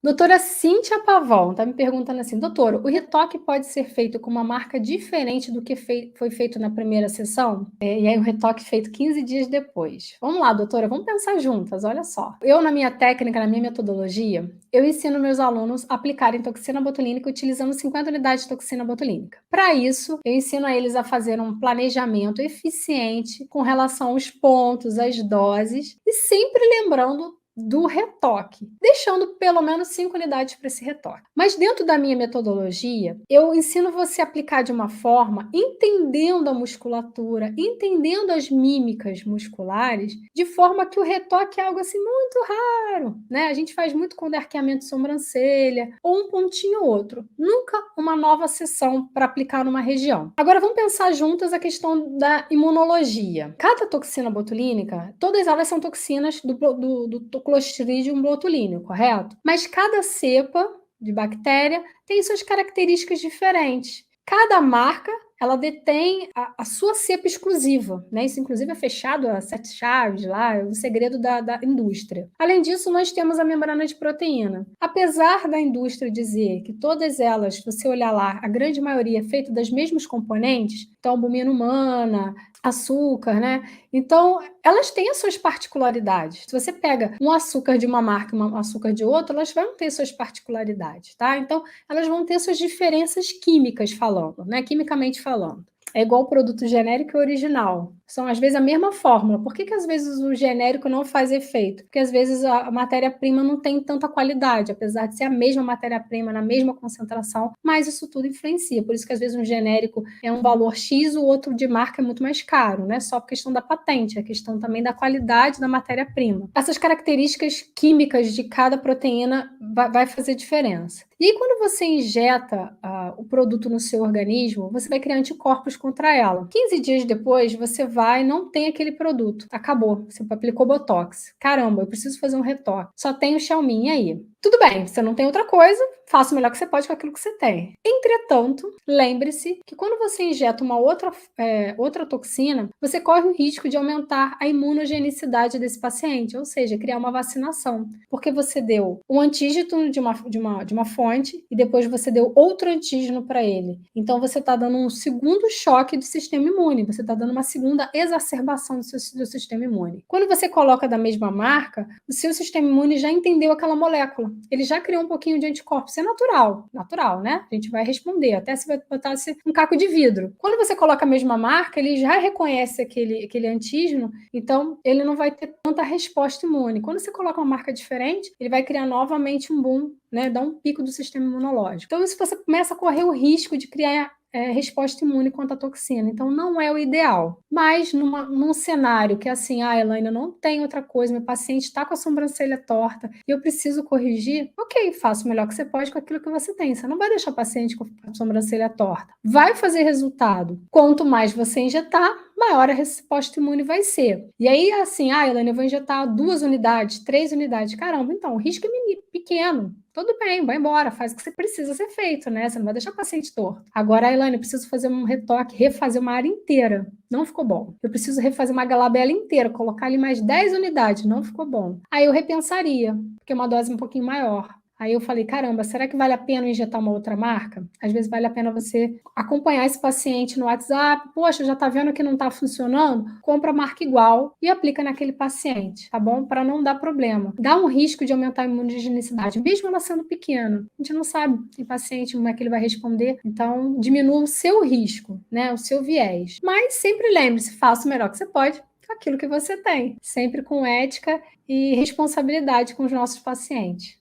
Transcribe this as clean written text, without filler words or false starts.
Doutora Cíntia Pavão está me perguntando assim, doutora, o retoque pode ser feito com uma marca diferente do que foi feito na primeira sessão? E aí o retoque feito 15 dias depois. Vamos lá, doutora, vamos pensar juntas, olha só. Eu, na minha técnica, na minha metodologia, eu ensino meus alunos a aplicarem toxina botulínica utilizando 50 unidades de toxina botulínica. Para isso, eu ensino a eles a fazer um planejamento eficiente com relação aos pontos, às doses, e sempre lembrando do retoque, deixando pelo menos 5 unidades para esse retoque. Mas dentro da minha metodologia, eu ensino você a aplicar de uma forma entendendo a musculatura, entendendo as mímicas musculares, de forma que o retoque é algo assim muito raro, né? A gente faz muito com arqueamento de sobrancelha ou um pontinho ou outro. Nunca uma nova sessão para aplicar numa região. Agora vamos pensar juntas a questão da imunologia. Cada toxina botulínica, todas elas são toxinas do Clostridium botulíneo, correto? Mas cada cepa de bactéria tem suas características diferentes. Cada marca ela detém a sua cepa exclusiva, né? Isso, inclusive, é fechado a 7 chaves lá, é o segredo da indústria. Além disso, nós temos a membrana de proteína. Apesar da indústria dizer que todas elas, se você olhar lá, a grande maioria é feita das mesmos componentes, então, albumina humana, açúcar, né? Então, elas têm as suas particularidades. Se você pega um açúcar de uma marca e um açúcar de outra, elas vão ter suas particularidades, tá? Então, elas vão ter suas diferenças químicas falando, né? Quimicamente falando. É igual o produto genérico e original. São, às vezes, a mesma fórmula. Por que às vezes, o genérico não faz efeito? Porque, às vezes, a matéria-prima não tem tanta qualidade, apesar de ser a mesma matéria-prima, na mesma concentração, mas isso tudo influencia. Por isso que, às vezes, um genérico é um valor X, o outro de marca é muito mais caro, né? Só por questão da patente, a questão também da qualidade da matéria-prima. Essas características químicas de cada proteína vai fazer diferença. E aí, quando você injeta o produto no seu organismo, você vai criar anticorpos contra ela. 15 dias depois, você vai e não tem aquele produto. Acabou. Você aplicou Botox. Caramba, eu preciso fazer um retoque. Só tem o Xiaomi aí. Tudo bem, você não tem outra coisa, faça o melhor que você pode com aquilo que você tem. Entretanto, lembre-se que quando você injeta uma outra toxina, você corre o risco de aumentar a imunogenicidade desse paciente, ou seja, criar uma vacinação. Porque você deu um antígeno de uma fonte e depois você deu outro antígeno para ele. Então, você está dando um segundo choque do sistema imune, você está dando uma segunda exacerbação do sistema imune. Quando você coloca da mesma marca, o seu sistema imune já entendeu aquela molécula. Ele já criou um pouquinho de anticorpo. Isso é natural, né? A gente vai responder, até se vai botar um caco de vidro. Quando você coloca a mesma marca, ele já reconhece aquele antígeno, então ele não vai ter tanta resposta imune. Quando você coloca uma marca diferente, ele vai criar novamente um boom, né? Dar um pico do sistema imunológico. Então, isso você começa a correr o risco de criar resposta imune contra a toxina. Então, não é o ideal. Mas, num cenário que é assim, Elaine, não tem outra coisa, meu paciente está com a sobrancelha torta e eu preciso corrigir, ok, faça o melhor que você pode com aquilo que você tem. Você não vai deixar o paciente com a sobrancelha torta. Vai fazer resultado. Quanto mais você injetar, maior a resposta imune vai ser. E aí, assim, Elaine, eu vou injetar 2 unidades, 3 unidades. Caramba, então, o risco é pequeno. Tudo bem, vai embora, faz o que você precisa ser feito, né? Você não vai deixar o paciente torto. Agora, Elaine, eu preciso fazer um retoque, refazer uma área inteira. Não ficou bom. Eu preciso refazer uma glabela inteira, colocar ali mais 10 unidades. Não ficou bom. Aí eu repensaria, porque é uma dose um pouquinho maior. Aí eu falei, caramba, será que vale a pena injetar uma outra marca? Às vezes vale a pena você acompanhar esse paciente no WhatsApp. Poxa, já tá vendo que não tá funcionando? Compra a marca igual e aplica naquele paciente, tá bom? Para não dar problema. Dá um risco de aumentar a imunogenicidade, mesmo ela sendo pequena. A gente não sabe em paciente como é que ele vai responder. Então, diminua o seu risco, né? O seu viés. Mas sempre lembre-se, faça o melhor que você pode com aquilo que você tem. Sempre com ética e responsabilidade com os nossos pacientes.